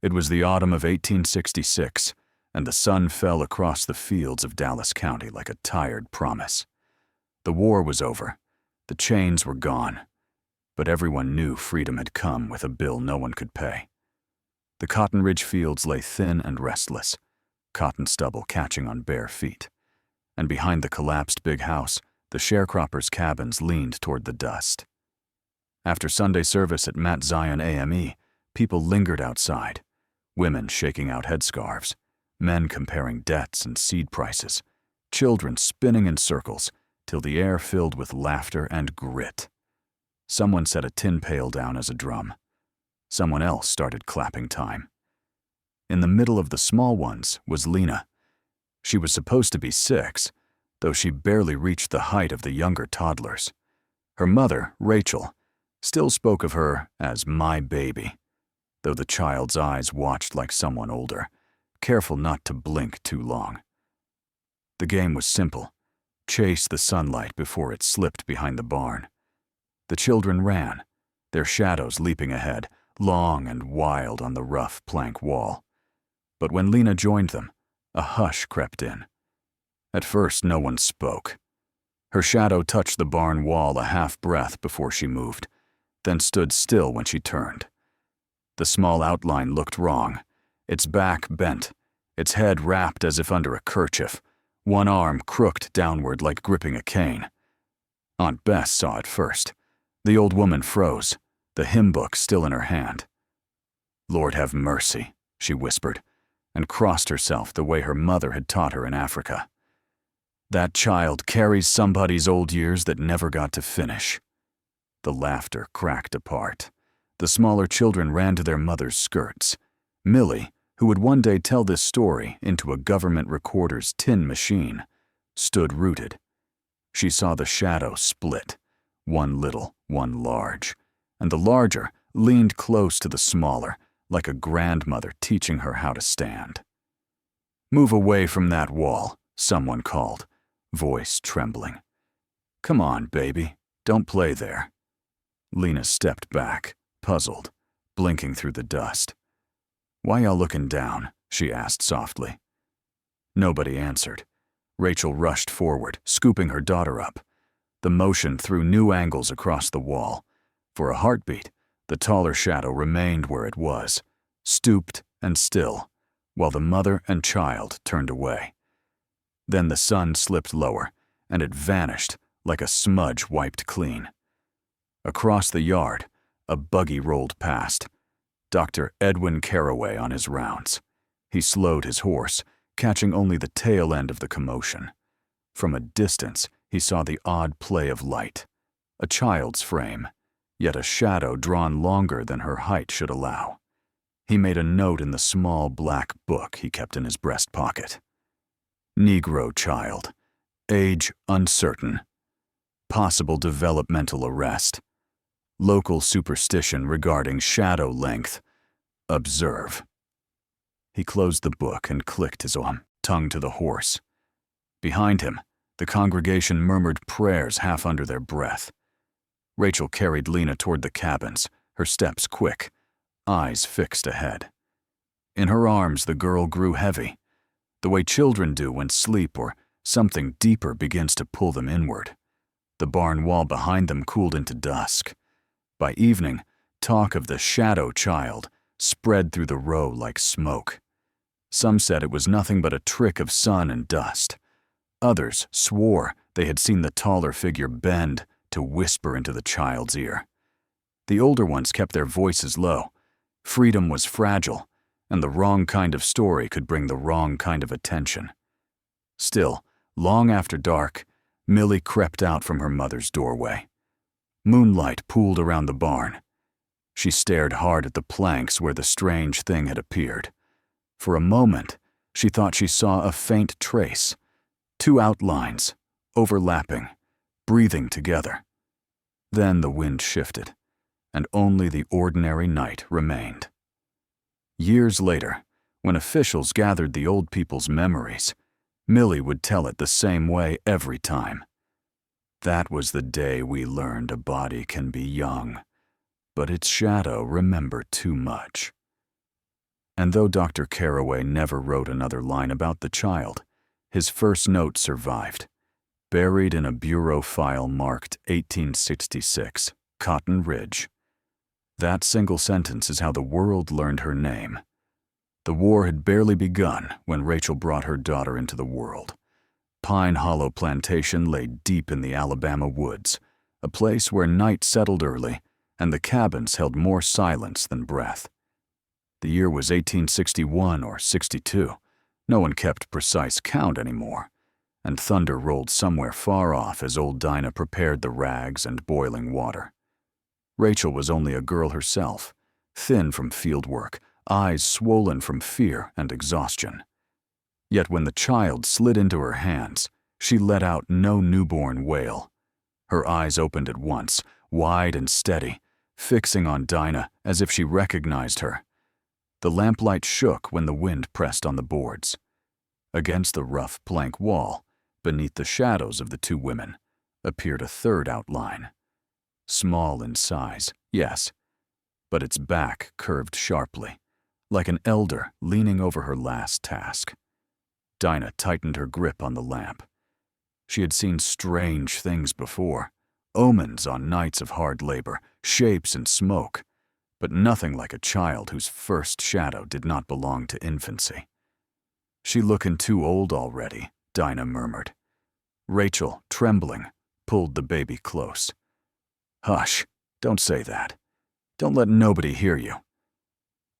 It was the autumn of 1866, and the sun fell across the fields of Dallas County like a tired promise. The war was over. The chains were gone. But everyone knew freedom had come with a bill no one could pay. The Cotton Ridge fields lay thin and restless, cotton stubble catching on bare feet. And behind the collapsed big house, the sharecroppers' cabins leaned toward the dust. After Sunday service at Mount Zion AME, people lingered outside, women shaking out headscarves, men comparing debts and seed prices, children spinning in circles till the air filled with laughter and grit. Someone set a tin pail down as a drum. Someone else started clapping time. In the middle of the small ones was Lena. She was supposed to be 6, though she barely reached the height of the younger toddlers. Her mother, Rachel, still spoke of her as my baby, though the child's eyes watched like someone older, careful not to blink too long. The game was simple. Chase the sunlight before it slipped behind the barn. The children ran, their shadows leaping ahead, long and wild on the rough plank wall. But when Lena joined them, a hush crept in. At first, no one spoke. Her shadow touched the barn wall a half-breath before she moved, then stood still when she turned. The small outline looked wrong, its back bent, its head wrapped as if under a kerchief, one arm crooked downward like gripping a cane. Aunt Bess saw it first. The old woman froze, the hymn book still in her hand. "Lord have mercy," she whispered, and crossed herself the way her mother had taught her in Africa. "That child carries somebody's old years that never got to finish." The laughter cracked apart. The smaller children ran to their mother's skirts. Millie, who would one day tell this story into a government recorder's tin machine, stood rooted. She saw the shadow split, one little, one large, and the larger leaned close to the smaller, like a grandmother teaching her how to stand. "Move away from that wall," someone called, voice trembling. "Come on, baby, don't play there." Lena stepped back, puzzled, blinking through the dust. "Why y'all looking down?" she asked softly. Nobody answered. Rachel rushed forward, scooping her daughter up. The motion threw new angles across the wall. For a heartbeat, the taller shadow remained where it was, stooped and still, while the mother and child turned away. Then the sun slipped lower, and it vanished like a smudge wiped clean. Across the yard, a buggy rolled past. Dr. Edwin Carraway on his rounds. He slowed his horse, catching only the tail end of the commotion. From a distance, he saw the odd play of light. A child's frame, yet a shadow drawn longer than her height should allow. He made a note in the small black book he kept in his breast pocket. Negro child. Age uncertain. Possible developmental arrest. Local superstition regarding shadow length. Observe. He closed the book and clicked his tongue to the horse. Behind him, the congregation murmured prayers half under their breath. Rachel carried Lena toward the cabins, her steps quick, eyes fixed ahead. In her arms, the girl grew heavy, the way children do when sleep or something deeper begins to pull them inward. The barn wall behind them cooled into dusk. By evening, talk of the shadow child spread through the row like smoke. Some said it was nothing but a trick of sun and dust. Others swore they had seen the taller figure bend to whisper into the child's ear. The older ones kept their voices low. Freedom was fragile, and the wrong kind of story could bring the wrong kind of attention. Still, long after dark, Millie crept out from her mother's doorway. Moonlight pooled around the barn. She stared hard at the planks where the strange thing had appeared. For a moment, she thought she saw a faint trace. 2 outlines, overlapping, breathing together. Then the wind shifted, and only the ordinary night remained. Years later, when officials gathered the old people's memories, Millie would tell it the same way every time. That was the day we learned a body can be young, but its shadow remember too much. And though Dr. Carraway never wrote another line about the child, his first note survived, buried in a bureau file marked 1866, Cotton Ridge. That single sentence is how the world learned her name. The war had barely begun when Rachel brought her daughter into the world. Pine Hollow Plantation lay deep in the Alabama woods, a place where night settled early and the cabins held more silence than breath. The year was 1861 or 62. No one kept precise count anymore, and thunder rolled somewhere far off as old Dinah prepared the rags and boiling water. Rachel was only a girl herself, thin from field work, eyes swollen from fear and exhaustion. Yet when the child slid into her hands, she let out no newborn wail. Her eyes opened at once, wide and steady, fixing on Dinah as if she recognized her. The lamplight shook when the wind pressed on the boards. Against the rough plank wall, beneath the shadows of the two women, appeared a third outline. Small in size, yes, but its back curved sharply, like an elder leaning over her last task. Dinah tightened her grip on the lamp. She had seen strange things before, omens on nights of hard labor, shapes and smoke, but nothing like a child whose first shadow did not belong to infancy. "She lookin' too old already," Dinah murmured. Rachel, trembling, pulled the baby close. "Hush, don't say that. Don't let nobody hear you."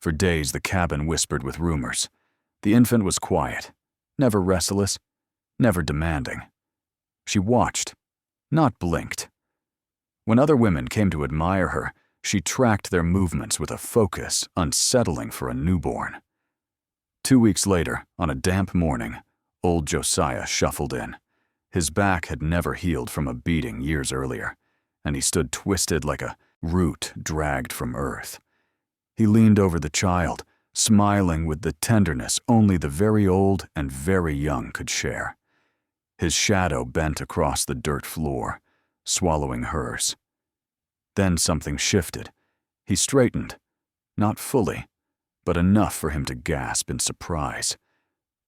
For days the cabin whispered with rumors. The infant was quiet, never restless, never demanding. She watched, not blinked. When other women came to admire her, she tracked their movements with a focus unsettling for a newborn. 2 weeks later, on a damp morning, old Josiah shuffled in. His back had never healed from a beating years earlier, and he stood twisted like a root dragged from earth. He leaned over the child, smiling with the tenderness only the very old and very young could share. His shadow bent across the dirt floor, swallowing hers. Then something shifted. He straightened, not fully, but enough for him to gasp in surprise.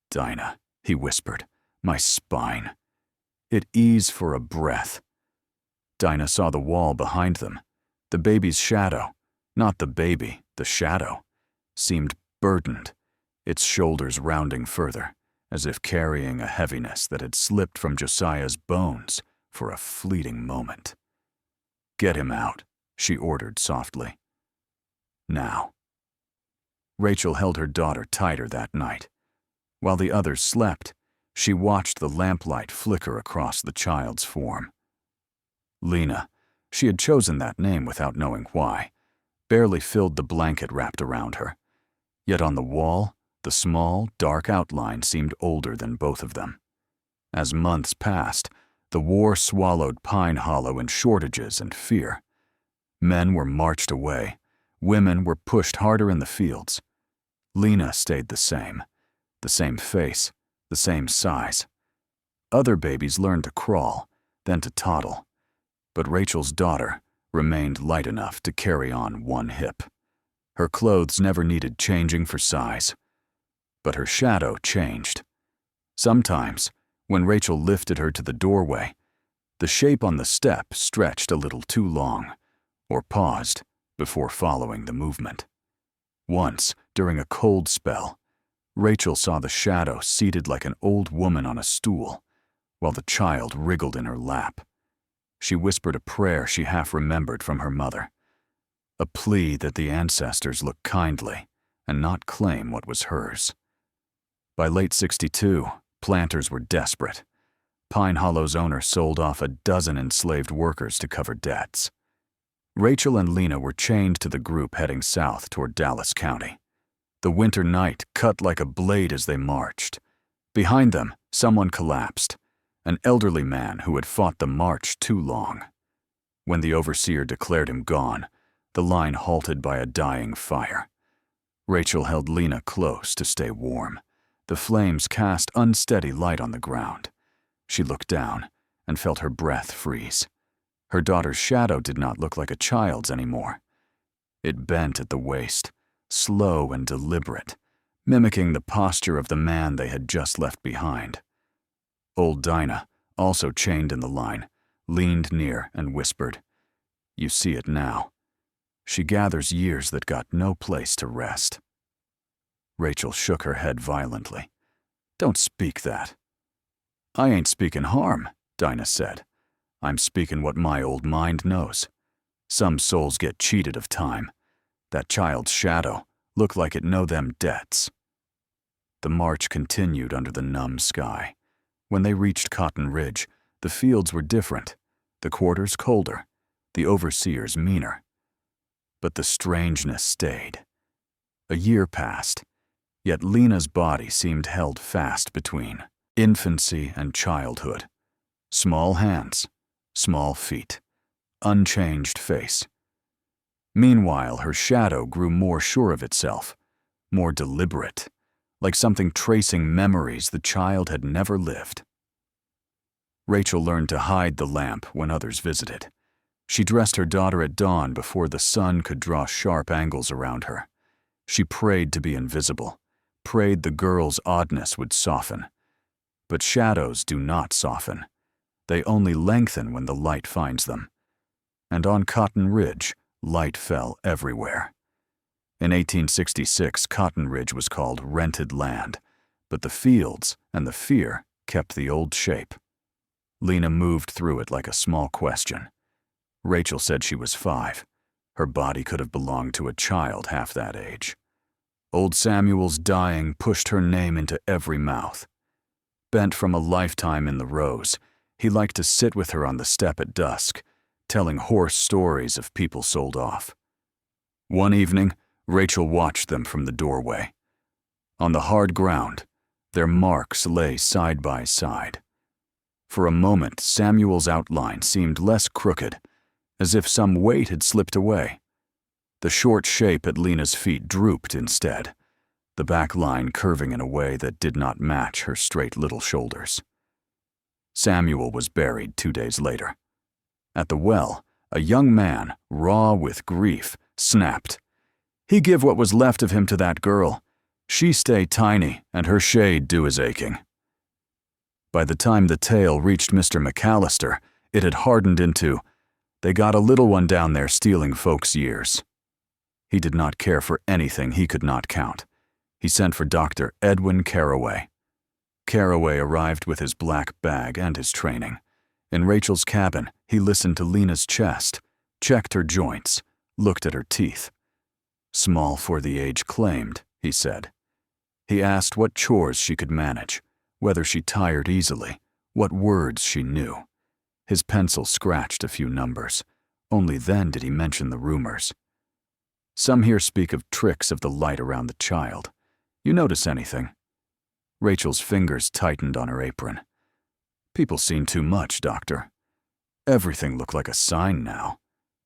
"Dinah," he whispered, "my spine." It eased for a breath. Dinah saw the wall behind them. The baby's shadow, not the baby, the shadow, seemed burdened, its shoulders rounding further, as if carrying a heaviness that had slipped from Josiah's bones for a fleeting moment. "Get him out," she ordered softly. "Now." Rachel held her daughter tighter that night. While the others slept, she watched the lamplight flicker across the child's form. Lena, she had chosen that name without knowing why, barely filled the blanket wrapped around her. Yet on the wall, the small, dark outline seemed older than both of them. As months passed, the war swallowed Pine Hollow in shortages and fear. Men were marched away. Women were pushed harder in the fields. Lena stayed the same face, the same size. Other babies learned to crawl, then to toddle. But Rachel's daughter remained light enough to carry on one hip. Her clothes never needed changing for size. But her shadow changed. Sometimes, when Rachel lifted her to the doorway, the shape on the step stretched a little too long, or paused before following the movement. Once, during a cold spell, Rachel saw the shadow seated like an old woman on a stool, while the child wriggled in her lap. She whispered a prayer she half remembered from her mother, a plea that the ancestors look kindly and not claim what was hers. By late '62, planters were desperate. Pine Hollow's owner sold off a dozen enslaved workers to cover debts. Rachel and Lena were chained to the group heading south toward Dallas County. The winter night cut like a blade as they marched. Behind them, someone collapsed, an elderly man who had fought the march too long. When the overseer declared him gone, the line halted by a dying fire. Rachel held Lena close to stay warm. The flames cast unsteady light on the ground. She looked down and felt her breath freeze. Her daughter's shadow did not look like a child's anymore. It bent at the waist, slow and deliberate, mimicking the posture of the man they had just left behind. Old Dinah, also chained in the line, leaned near and whispered, "You see it now. She gathers years that got no place to rest." Rachel shook her head violently. "Don't speak that." "I ain't speaking harm," Dinah said. "I'm speaking what my old mind knows. Some souls get cheated of time. That child's shadow looked like it know them debts." The march continued under the numb sky. When they reached Cotton Ridge, the fields were different, the quarters colder, the overseers meaner. But the strangeness stayed. A year passed, yet Lena's body seemed held fast between infancy and childhood. Small hands, small feet, unchanged face. Meanwhile, her shadow grew more sure of itself, more deliberate, like something tracing memories the child had never lived. Rachel learned to hide the lamp when others visited. She dressed her daughter at dawn before the sun could draw sharp angles around her. She prayed to be invisible, prayed the girl's oddness would soften. But shadows do not soften. They only lengthen when the light finds them. And on Cotton Ridge, light fell everywhere. In 1866, Cotton Ridge was called rented land, but the fields and the fear kept the old shape. Lena moved through it like a small question. Rachel said she was 5. Her body could have belonged to a child half that age. Old Samuel's dying pushed her name into every mouth. Bent from a lifetime in the rows, he liked to sit with her on the step at dusk, telling hoarse stories of people sold off. One evening, Rachel watched them from the doorway. On the hard ground, their marks lay side by side. For a moment, Samuel's outline seemed less crooked, as if some weight had slipped away. The short shape at Lena's feet drooped instead, the back line curving in a way that did not match her straight little shoulders. Samuel was buried 2 days later. At the well, a young man, raw with grief, snapped, "He give what was left of him to that girl. She stay tiny, and her shade do his aching." By the time the tale reached Mr. McAllister, it had hardened into, "They got a little one down there stealing folks' years." He did not care for anything he could not count. He sent for Dr. Edwin Carraway. Carraway arrived with his black bag and his training. In Rachel's cabin, he listened to Lena's chest, checked her joints, looked at her teeth. "Small for the age claimed," he said. He asked what chores she could manage, whether she tired easily, what words she knew. His pencil scratched a few numbers. Only then did he mention the rumors. "Some here speak of tricks of the light around the child. You notice anything?" Rachel's fingers tightened on her apron. "People seen too much, doctor. Everything looked like a sign now.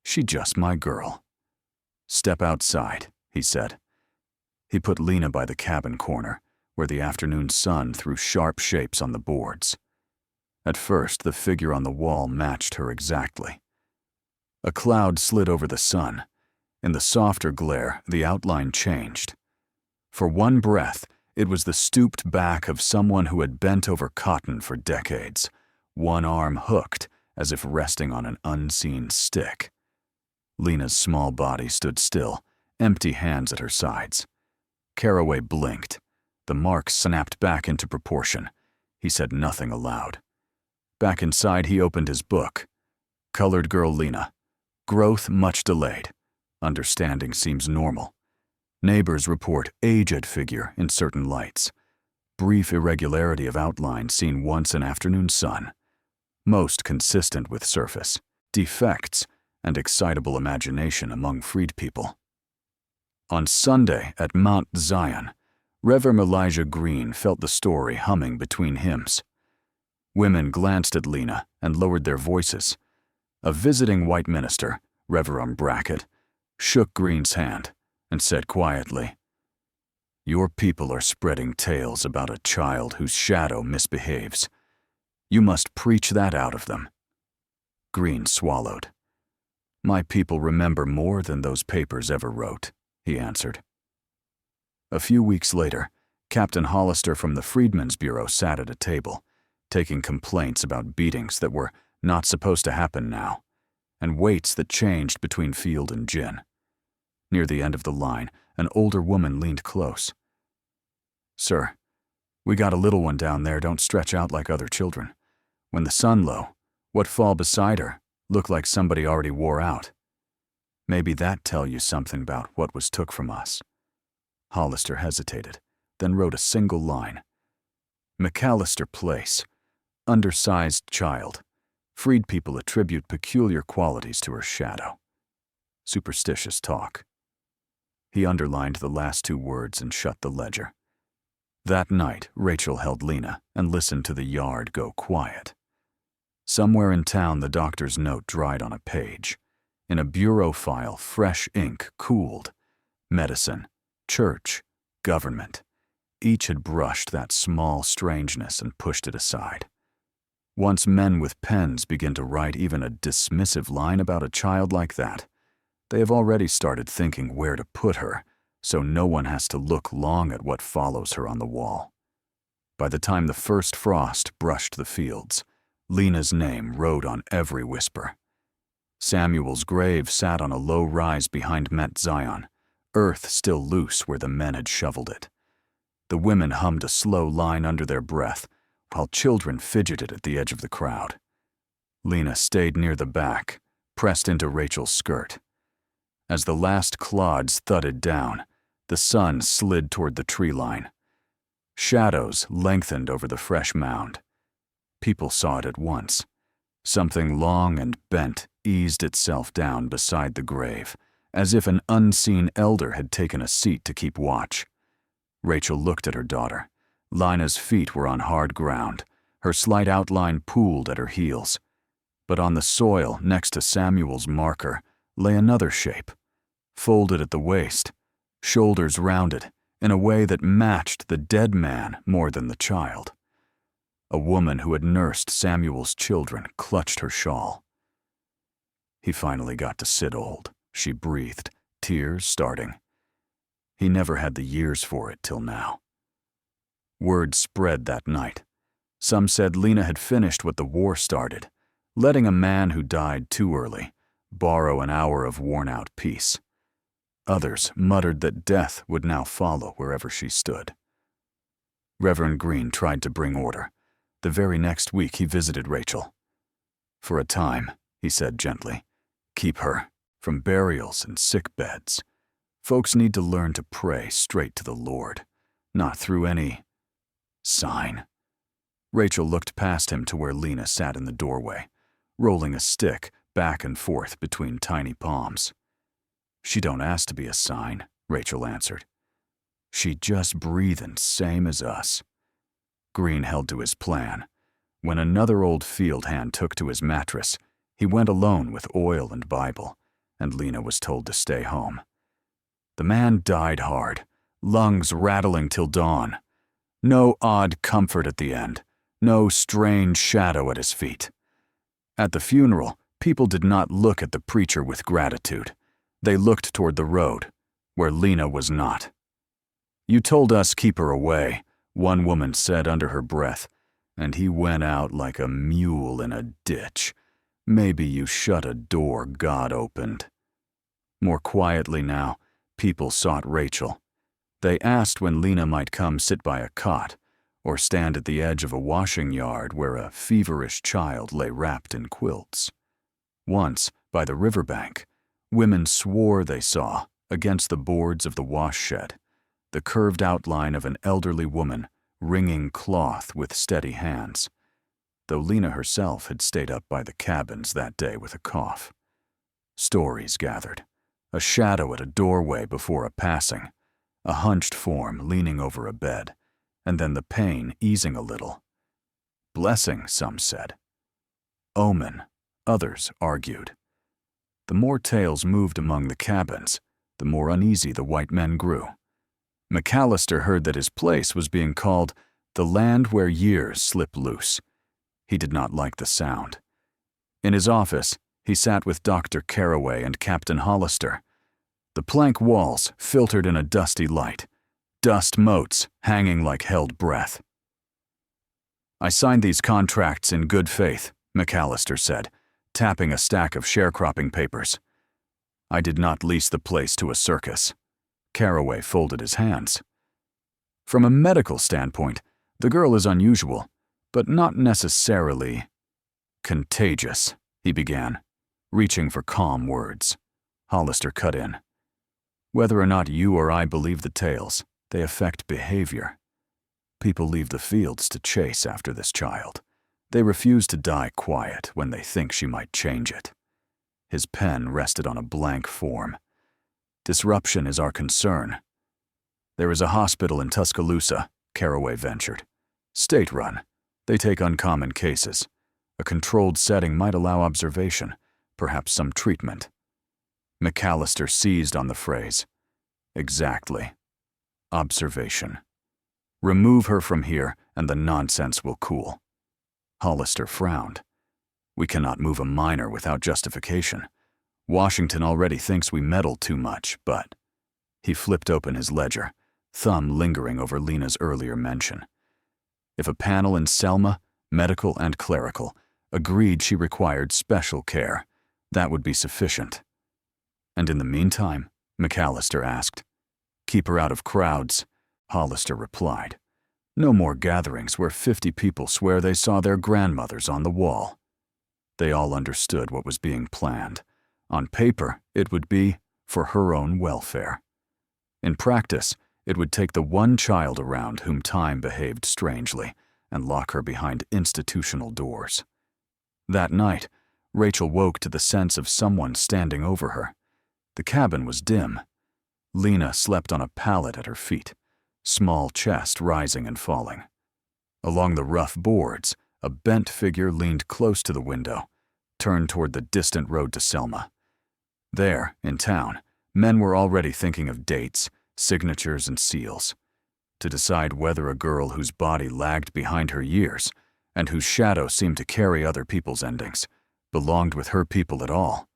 She just my girl." "Step outside," he said. He put Lena by the cabin corner, where the afternoon sun threw sharp shapes on the boards. At first, the figure on the wall matched her exactly. A cloud slid over the sun. In the softer glare, the outline changed. For one breath, it was the stooped back of someone who had bent over cotton for decades, one arm hooked, as if resting on an unseen stick. Lena's small body stood still, empty hands at her sides. Carraway blinked. The mark snapped back into proportion. He said nothing aloud. Back inside, he opened his book. Colored girl Lena. Growth much delayed. Understanding seems normal. Neighbors report aged figure in certain lights. Brief irregularity of outline seen once in afternoon sun. Most consistent with surface. Defects and excitable imagination among freed people. On Sunday at Mount Zion, Reverend Elijah Green felt the story humming between hymns. Women glanced at Lena and lowered their voices. A visiting white minister, Reverend Brackett, shook Green's hand and said quietly, "Your people are spreading tales about a child whose shadow misbehaves. You must preach that out of them." Green swallowed. "My people remember more than those papers ever wrote," he answered. A few weeks later, Captain Hollister from the Freedmen's Bureau sat at a table, taking complaints about beatings that were not supposed to happen now, and weights that changed between Field and Gin. Near the end of the line, an older woman leaned close. "Sir, we got a little one down there don't stretch out like other children. When the sun low, what fall beside her looked like somebody already wore out. Maybe that tell you something about what was took from us." Hollister hesitated, then wrote a single line. "McAllister Place. Undersized child. Freed people attribute peculiar qualities to her shadow. Superstitious talk." He underlined the last two words and shut the ledger. That night, Rachel held Lena and listened to the yard go quiet. Somewhere in town, the doctor's note dried on a page. In a bureau file, fresh ink cooled. Medicine, church, government. Each had brushed that small strangeness and pushed it aside. Once men with pens begin to write even a dismissive line about a child like that, they have already started thinking where to put her, so no one has to look long at what follows her on the wall. By the time the first frost brushed the fields, Lena's name rode on every whisper. Samuel's grave sat on a low rise behind Met Zion, earth still loose where the men had shoveled it. The women hummed a slow line under their breath, while children fidgeted at the edge of the crowd. Lena stayed near the back, pressed into Rachel's skirt. As the last clods thudded down, the sun slid toward the tree line. Shadows lengthened over the fresh mound. People saw it at once. Something long and bent eased itself down beside the grave, as if an unseen elder had taken a seat to keep watch. Rachel looked at her daughter. Lina's feet were on hard ground, her slight outline pooled at her heels. But on the soil next to Samuel's marker lay another shape, folded at the waist, shoulders rounded, in a way that matched the dead man more than the child. A woman who had nursed Samuel's children clutched her shawl. "He finally got to sit old," she breathed, tears starting. He never had the years for it till now. Word spread that night. Some said Lena had finished what the war started, letting a man who died too early borrow an hour of worn-out peace. Others muttered that death would now follow wherever she stood. Reverend Green tried to bring order. The very next week he visited Rachel. "For a time," he said gently, "keep her from burials and sick beds. Folks need to learn to pray straight to the Lord, not through any sign." Rachel looked past him to where Lena sat in the doorway, rolling a stick back and forth between tiny palms. "She don't ask to be a sign," Rachel answered. "She just breathin' same as us." Green held to his plan. When another old field hand took to his mattress, he went alone with oil and Bible, and Lena was told to stay home. The man died hard, lungs rattling till dawn. No odd comfort at the end, no strange shadow at his feet. At the funeral, people did not look at the preacher with gratitude. They looked toward the road, where Lena was not. "You told us keep her away," one woman said under her breath, "and he went out like a mule in a ditch. Maybe you shut a door God opened." More quietly now, people sought Rachel. They asked when Lena might come sit by a cot, or stand at the edge of a washing yard where a feverish child lay wrapped in quilts. Once, by the riverbank, women swore they saw, against the boards of the wash shed, the curved outline of an elderly woman wringing cloth with steady hands, though Lena herself had stayed up by the cabins that day with a cough. Stories gathered, a shadow at a doorway before a passing, a hunched form leaning over a bed, and then the pain easing a little. Blessing, some said. Omen, others argued. The more tales moved among the cabins, the more uneasy the white men grew. McAllister heard that his place was being called the land where years slip loose. He did not like the sound. In his office, he sat with Dr. Carraway and Captain Hollister. The plank walls filtered in a dusty light. dust motes hanging like held breath. "I signed these contracts in good faith," McAllister said, tapping a stack of sharecropping papers. "I did not lease the place to a circus." Carraway folded his hands. "From a medical standpoint, the girl is unusual, but not necessarily contagious," he began, reaching for calm words. Hollister cut in. "Whether or not you or I believe the tales, they affect behavior. People leave the fields to chase after this child. They refuse to die quiet when they think she might change it." His pen rested on a blank form. "Disruption is our concern." "There is a hospital in Tuscaloosa," Carraway ventured. "State-run. They take uncommon cases. A controlled setting might allow observation, perhaps some treatment." McAllister seized on the phrase. "Exactly. Observation. Remove her from here, and the nonsense will cool." Hollister frowned. "We cannot move a minor without justification. Washington already thinks we meddle too much, but..." He flipped open his ledger, thumb lingering over Lena's earlier mention. "If a panel in Selma, medical and clerical, agreed she required special care, that would be sufficient." "And in the meantime?" McAllister asked. "Keep her out of crowds," Hollister replied. "No more gatherings where 50 people swear they saw their grandmothers on the wall." They all understood what was being planned. On paper, it would be for her own welfare. In practice, it would take the one child around whom time behaved strangely and lock her behind institutional doors. That night, Rachel woke to the sense of someone standing over her. The cabin was dim. Lena slept on a pallet at her feet, small chest rising and falling. Along the rough boards, a bent figure leaned close to the window, turned toward the distant road to Selma. There, in town, men were already thinking of dates, signatures, and seals. To decide whether a girl whose body lagged behind her years, and whose shadow seemed to carry other people's endings, belonged with her people at all.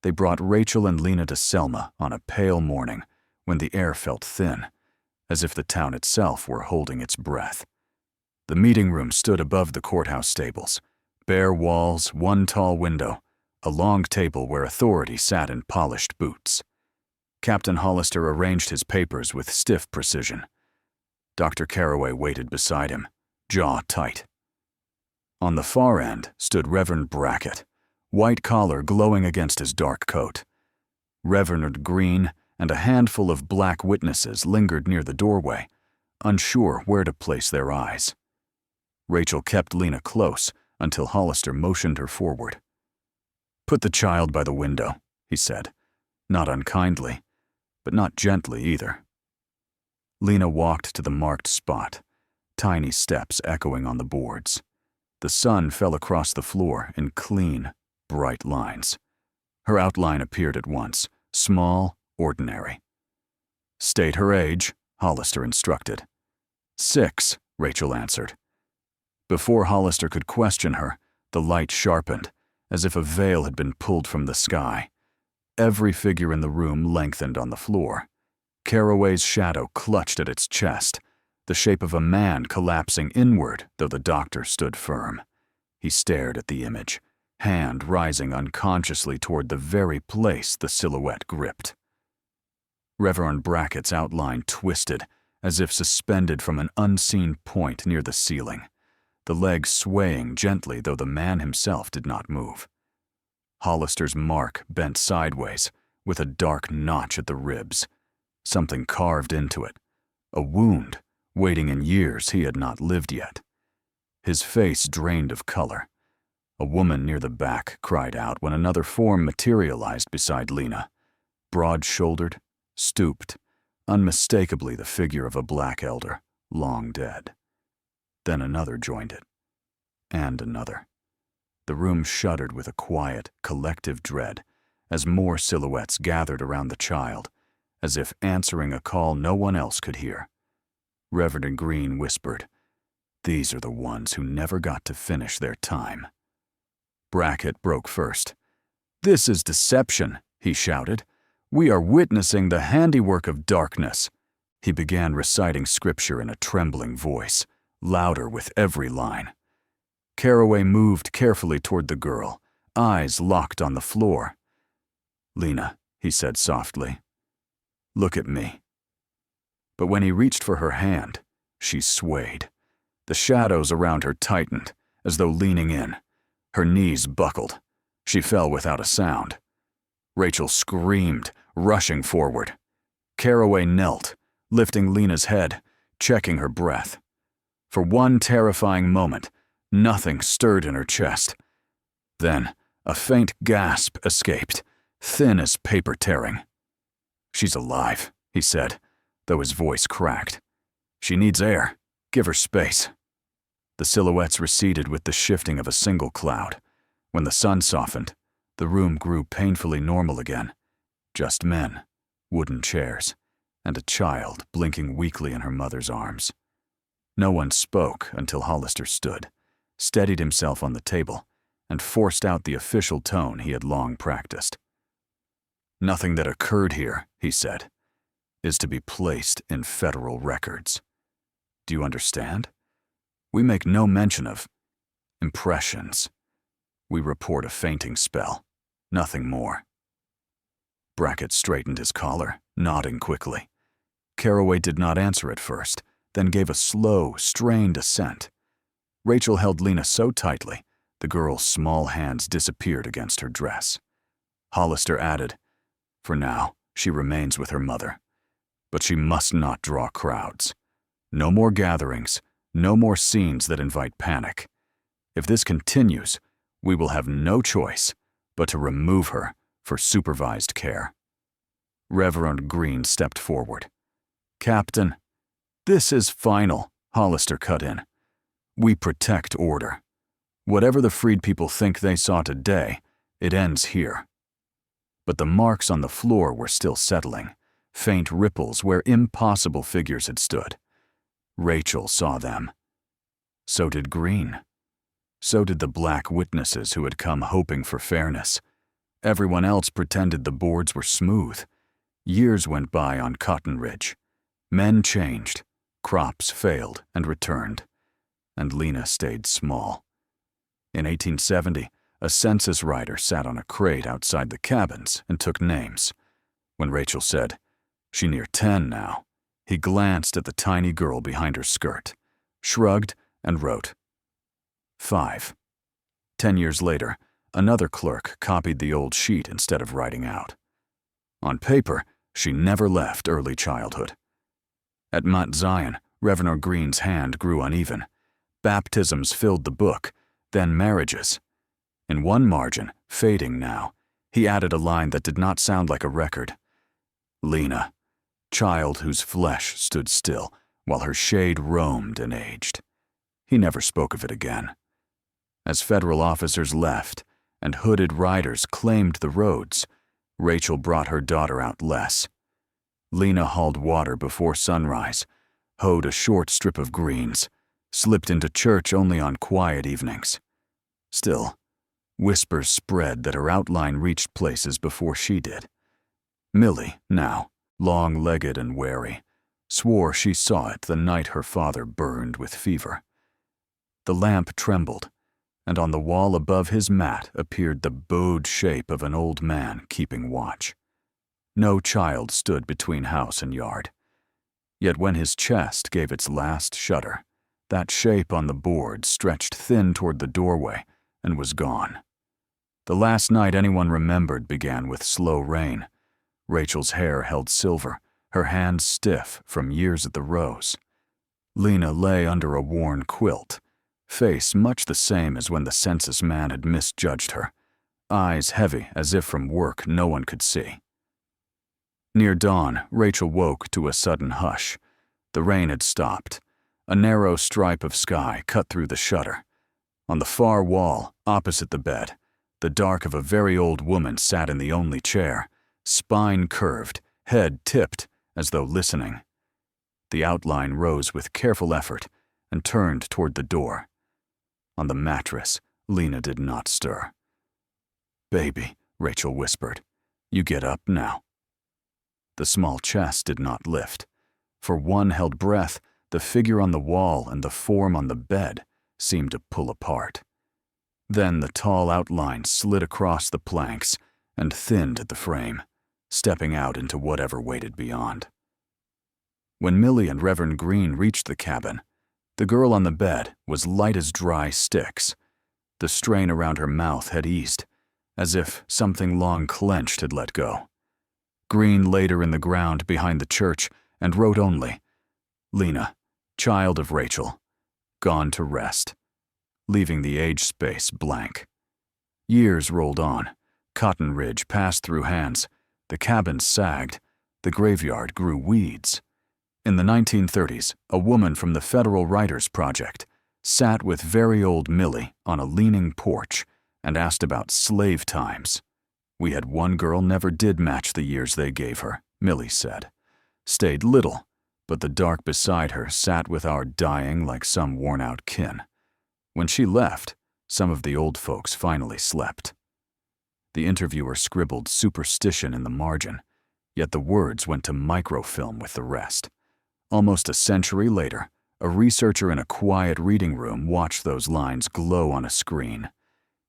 They brought Rachel and Lena to Selma on a pale morning when the air felt thin, as if the town itself were holding its breath. The meeting room stood above the courthouse stables. Bare walls, one tall window, a long table where authority sat in polished boots. Captain Hollister arranged his papers with stiff precision. Dr. Carraway waited beside him, jaw tight. On the far end stood Reverend Brackett, white collar glowing against his dark coat. Reverend Green and a handful of black witnesses lingered near the doorway, unsure where to place their eyes. Rachel kept Lena close until Hollister motioned her forward. "Put the child by the window," he said, not unkindly, but not gently either. Lena walked to the marked spot, tiny steps echoing on the boards. The sun fell across the floor in clean, bright lines. Her outline appeared at once, small, ordinary. "State her age," Hollister instructed. "6," Rachel answered. Before Hollister could question her, the light sharpened, as if a veil had been pulled from the sky. Every figure in the room lengthened on the floor. Carraway's shadow clutched at its chest, the shape of a man collapsing inward, though the doctor stood firm. He stared at the image, hand rising unconsciously toward the very place the silhouette gripped. Reverend Brackett's outline twisted, as if suspended from an unseen point near the ceiling, the legs swaying gently though the man himself did not move. Hollister's mark bent sideways, with a dark notch at the ribs, something carved into it, a wound waiting in years he had not lived yet. His face drained of color. A woman near the back cried out when another form materialized beside Lena, broad-shouldered, stooped, unmistakably the figure of a black elder, long dead. Then another joined it, and another. The room shuddered with a quiet, collective dread as more silhouettes gathered around the child, as if answering a call no one else could hear. Reverend Green whispered, "These are the ones who never got to finish their time." Brackett broke first. "This is deception," he shouted. "We are witnessing the handiwork of darkness." He began reciting scripture in a trembling voice, louder with every line. Carraway moved carefully toward the girl, eyes locked on the floor. "Lena," he said softly, "look at me." But when he reached for her hand, she swayed. The shadows around her tightened, as though leaning in. Her knees buckled. She fell without a sound. Rachel screamed, rushing forward. Carraway knelt, lifting Lena's head, checking her breath. For one terrifying moment, nothing stirred in her chest. Then, a faint gasp escaped, thin as paper tearing. "She's alive," he said, though his voice cracked. "She needs air. Give her space." The silhouettes receded with the shifting of a single cloud. When the sun softened, the room grew painfully normal again. Just men, wooden chairs, and a child blinking weakly in her mother's arms. No one spoke until Hollister stood, steadied himself on the table, and forced out the official tone he had long practiced. "Nothing that occurred here," he said, "is to be placed in federal records. Do you understand? We make no mention of impressions. We report a fainting spell, nothing more." Brackett straightened his collar, nodding quickly. Carraway did not answer at first, then gave a slow, strained assent. Rachel held Lena so tightly, the girl's small hands disappeared against her dress. Hollister added, "For now, she remains with her mother. But she must not draw crowds. No more gatherings, no more scenes that invite panic. If this continues, we will have no choice but to remove her for supervised care." Reverend Green stepped forward. "Captain, this is final," Hollister cut in. "We protect order. Whatever the freed people think they saw today, it ends here." But the marks on the floor were still settling, faint ripples where impossible figures had stood. Rachel saw them. So did Green. So did the black witnesses who had come hoping for fairness. Everyone else pretended the boards were smooth. Years went by on Cotton Ridge. Men changed, crops failed and returned, and Lena stayed small. In 1870, a census writer sat on a crate outside the cabins and took names. When Rachel said, "She near 10 now," he glanced at the tiny girl behind her skirt, shrugged, and wrote 5. 10 years later, another clerk copied the old sheet instead of writing out. On paper, she never left early childhood. At Mount Zion, Reverend Green's hand grew uneven. Baptisms filled the book, then marriages. In one margin, fading now, he added a line that did not sound like a record. "Lena, child whose flesh stood still while her shade roamed and aged." He never spoke of it again. As federal officers left and hooded riders claimed the roads, Rachel brought her daughter out less. Lena hauled water before sunrise, hoed a short strip of greens, slipped into church only on quiet evenings. Still, whispers spread that her outline reached places before she did. Millie, now, long-legged and wary, swore she saw it the night her father burned with fever. The lamp trembled, and on the wall above his mat appeared the bowed shape of an old man keeping watch. No child stood between house and yard. Yet when his chest gave its last shudder, that shape on the board stretched thin toward the doorway and was gone. The last night anyone remembered began with slow rain. Rachel's hair held silver, her hands stiff from years at the rows. Lena lay under a worn quilt, face much the same as when the census man had misjudged her, eyes heavy as if from work no one could see. Near dawn, Rachel woke to a sudden hush. The rain had stopped. A narrow stripe of sky cut through the shutter. On the far wall, opposite the bed, the dark of a very old woman sat in the only chair, spine curved, head tipped, as though listening. The outline rose with careful effort and turned toward the door. On the mattress, Lena did not stir. "Baby," Rachel whispered, "you get up now." The small chest did not lift. For one held breath, the figure on the wall and the form on the bed seemed to pull apart. Then the tall outline slid across the planks and thinned at the frame, stepping out into whatever waited beyond. When Millie and Reverend Green reached the cabin, the girl on the bed was light as dry sticks. The strain around her mouth had eased, as if something long clenched had let go. Green laid her in the ground behind the church and wrote only, "Lena, child of Rachel, gone to rest," leaving the age space blank. Years rolled on. Cotton Ridge passed through hands. The cabin sagged. The graveyard grew weeds. In the 1930s, a woman from the Federal Writers Project sat with very old Millie on a leaning porch and asked about slave times. "We had one girl never did match the years they gave her," Millie said. "Stayed little, but the dark beside her sat with our dying like some worn-out kin. When she left, some of the old folks finally slept." The interviewer scribbled superstition in the margin, yet the words went to microfilm with the rest. Almost a century later, a researcher in a quiet reading room watched those lines glow on a screen.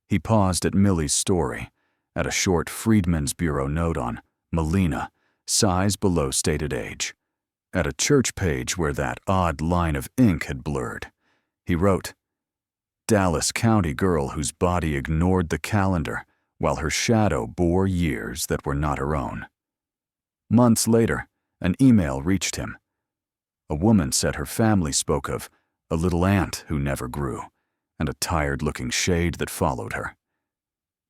He paused at Millie's story, at a short Freedmen's Bureau note on Melina, size below stated age, at a church page where that odd line of ink had blurred. He wrote, "Dallas County girl whose body ignored the calendar while her shadow bore years that were not her own." Months later, an email reached him. A woman said her family spoke of a little ant who never grew and a tired-looking shade that followed her.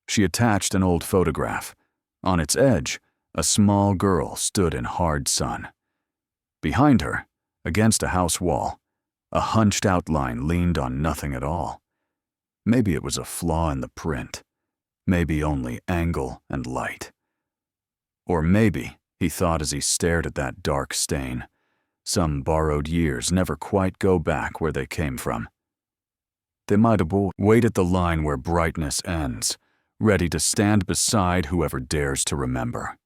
She attached an old photograph. On its edge, a small girl stood in hard sun. Behind her, against a house wall, a hunched outline leaned on nothing at all. Maybe it was a flaw in the print. Maybe only angle and light. Or maybe, he thought as he stared at that dark stain, some borrowed years never quite go back where they came from. They might have wait at the line where brightness ends, ready to stand beside whoever dares to remember.